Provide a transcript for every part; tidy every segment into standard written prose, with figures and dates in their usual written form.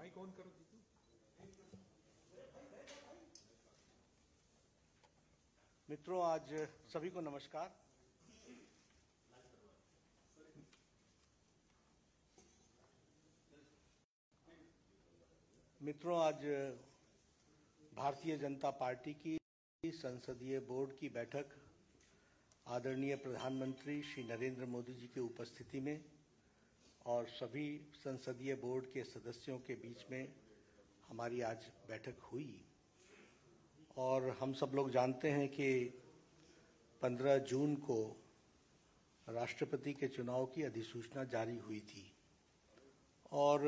Mic on करो दीदी। मित्रों, आज सभी को नमस्कार। मित्रों, आज भारतीय जनता पार्टी की संसदीय बोर्ड की बैठक आदरणीय प्रधानमंत्री श्री नरेंद्र मोदी जी की उपस्थिति में और सभी संसदीय बोर्ड के सदस्यों के बीच में हमारी आज बैठक हुई। और हम सब लोग जानते हैं कि 15 जून को राष्ट्रपति के चुनाव की अधिसूचना जारी हुई थी और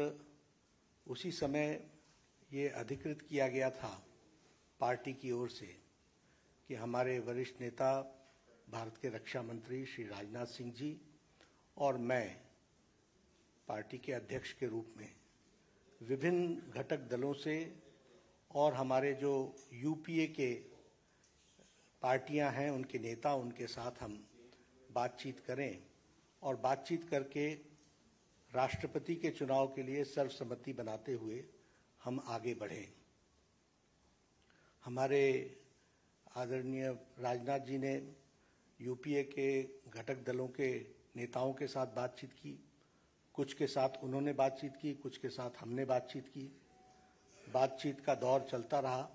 उसी समय ये अधिकृत किया गया था पार्टी की ओर से कि हमारे वरिष्ठ नेता भारत के रक्षा मंत्री श्री राजनाथ सिंह जी और मैं पार्टी के अध्यक्ष के रूप में विभिन्न घटक दलों से और हमारे जो यूपीए के पार्टियां हैं उनके नेता उनके साथ हम बातचीत करें और बातचीत करके राष्ट्रपति के चुनाव के लिए सर्वसम्मति बनाते हुए हम आगे बढ़ें। हमारे आदरणीय राजनाथ जी ने यूपीए के घटक दलों के नेताओं के साथ बातचीत की, कुछ के साथ उन्होंने बातचीत की, कुछ के साथ हमने बातचीत की। बातचीत का दौर चलता रहा,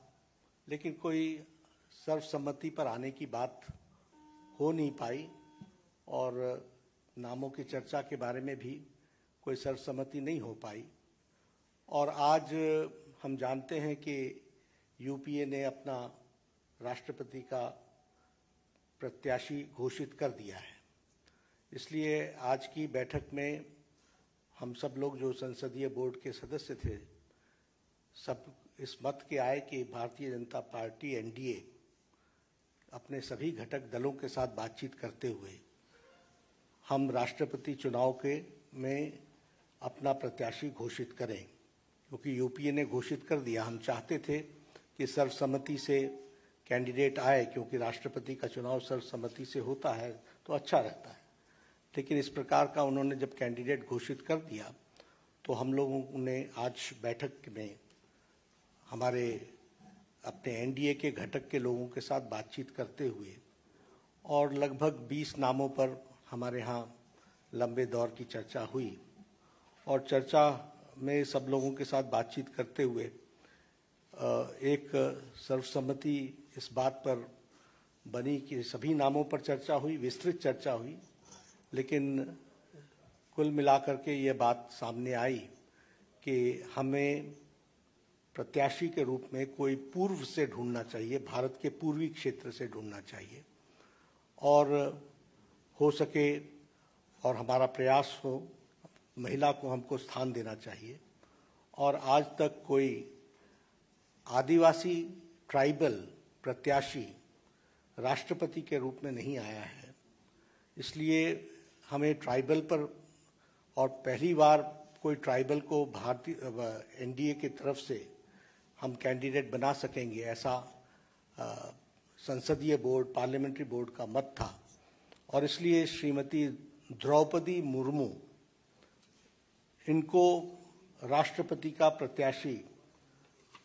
लेकिन कोई सर्वसम्मति पर आने की बात हो नहीं पाई और नामों की चर्चा के बारे में भी कोई सर्वसम्मति नहीं हो पाई। और आज हम जानते हैं कि यूपीए ने अपना राष्ट्रपति का प्रत्याशी घोषित कर दिया है। इसलिए आज की बैठक में हम सब लोग जो संसदीय बोर्ड के सदस्य थे, सब इस मत के आए कि भारतीय जनता पार्टी एनडीए अपने सभी घटक दलों के साथ बातचीत करते हुए हम राष्ट्रपति चुनाव के में अपना प्रत्याशी घोषित करें, क्योंकि यूपीए ने घोषित कर दिया। हम चाहते थे कि सर्वसम्मति से कैंडिडेट आए, क्योंकि राष्ट्रपति का चुनाव सर्वसम्मति से होता है तो अच्छा रहता है। लेकिन इस प्रकार का उन्होंने जब कैंडिडेट घोषित कर दिया तो हम लोगों ने आज बैठक में हमारे अपने एनडीए के घटक के लोगों के साथ बातचीत करते हुए और लगभग 20 नामों पर हमारे यहाँ लंबे दौर की चर्चा हुई और चर्चा में सब लोगों के साथ बातचीत करते हुए एक सर्वसम्मति इस बात पर बनी कि सभी नामों पर चर्चा हुई, विस्तृत चर्चा हुई, लेकिन कुल मिलाकर के ये बात सामने आई कि हमें प्रत्याशी के रूप में कोई पूर्व से ढूंढना चाहिए, भारत के पूर्वी क्षेत्र से ढूंढना चाहिए और हो सके और हमारा प्रयास हो महिला को हमको स्थान देना चाहिए। और आज तक कोई आदिवासी ट्राइबल प्रत्याशी राष्ट्रपति के रूप में नहीं आया है, इसलिए हमें ट्राइबल पर और पहली बार कोई ट्राइबल को भारतीय एनडीए की तरफ से हम कैंडिडेट बना सकेंगे, ऐसा संसदीय बोर्ड पार्लियामेंट्री बोर्ड का मत था। और इसलिए श्रीमती द्रौपदी मुर्मू इनको राष्ट्रपति का प्रत्याशी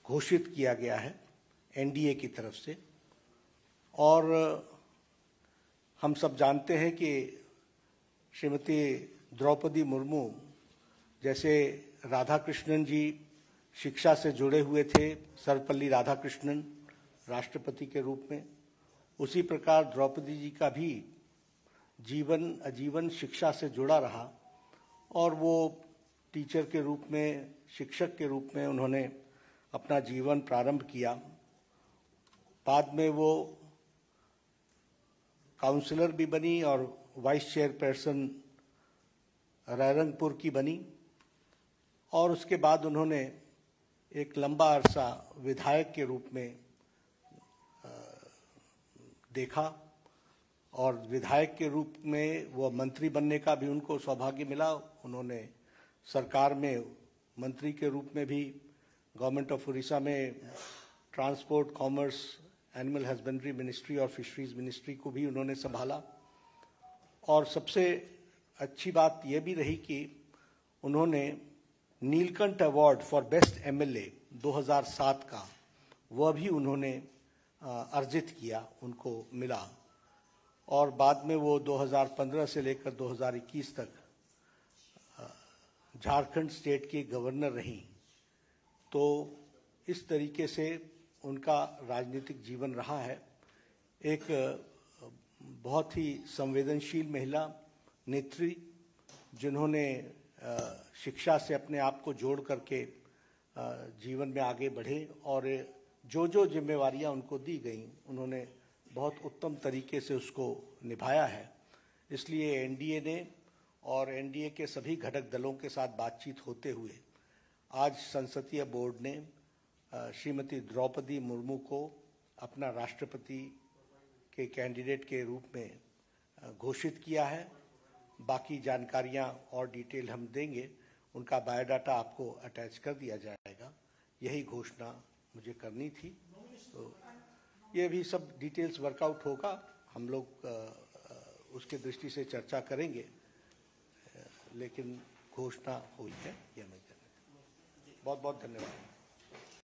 घोषित किया गया है एनडीए की तरफ से। और हम सब जानते हैं कि श्रीमती द्रौपदी मुर्मू जैसे राधाकृष्णन जी शिक्षा से जुड़े हुए थे, सर्वपल्ली राधाकृष्णन राष्ट्रपति के रूप में, उसी प्रकार द्रौपदी जी का भी जीवन आजीवन शिक्षा से जुड़ा रहा और वो टीचर के रूप में, शिक्षक के रूप में उन्होंने अपना जीवन प्रारंभ किया। बाद में वो काउंसलर भी बनी और वाइस चेयरपर्सन रायरंगपुर की बनी और उसके बाद उन्होंने एक लंबा अरसा विधायक के रूप में देखा और विधायक के रूप में वो मंत्री बनने का भी उनको सौभाग्य मिला। उन्होंने सरकार में मंत्री के रूप में भी गवर्नमेंट ऑफ उड़ीसा में transport, commerce, animal husbandry ministry और फिशरीज मिनिस्ट्री को भी उन्होंने संभाला। और सबसे अच्छी बात यह भी रही कि उन्होंने Neelkanth award for best MLA 2007 का, वह भी उन्होंने अर्जित किया, उनको मिला। और बाद में वो 2015 से लेकर 2021 तक झारखंड स्टेट की गवर्नर रहीं। तो इस तरीके से उनका राजनीतिक जीवन रहा है। एक बहुत ही संवेदनशील महिला नेत्री, जिन्होंने शिक्षा से अपने आप को जोड़ करके जीवन में आगे बढ़े और जो जो जिम्मेवारियां उनको दी गई उन्होंने बहुत उत्तम तरीके से उसको निभाया है। इसलिए एनडीए ने और एनडीए के सभी घटक दलों के साथ बातचीत होते हुए आज संसदीय बोर्ड ने श्रीमती द्रौपदी मुर्मू को अपना राष्ट्रपति के कैंडिडेट के रूप में घोषित किया है। बाकी जानकारियां और डिटेल हम देंगे, उनका बायोडाटा आपको अटैच कर दिया जाएगा। यही घोषणा मुझे करनी थी। तो ये भी सब डिटेल्स वर्कआउट होगा, हम लोग उसके दृष्टि से चर्चा करेंगे, लेकिन घोषणा हुई है, यह मैं कहना। बहुत बहुत धन्यवाद।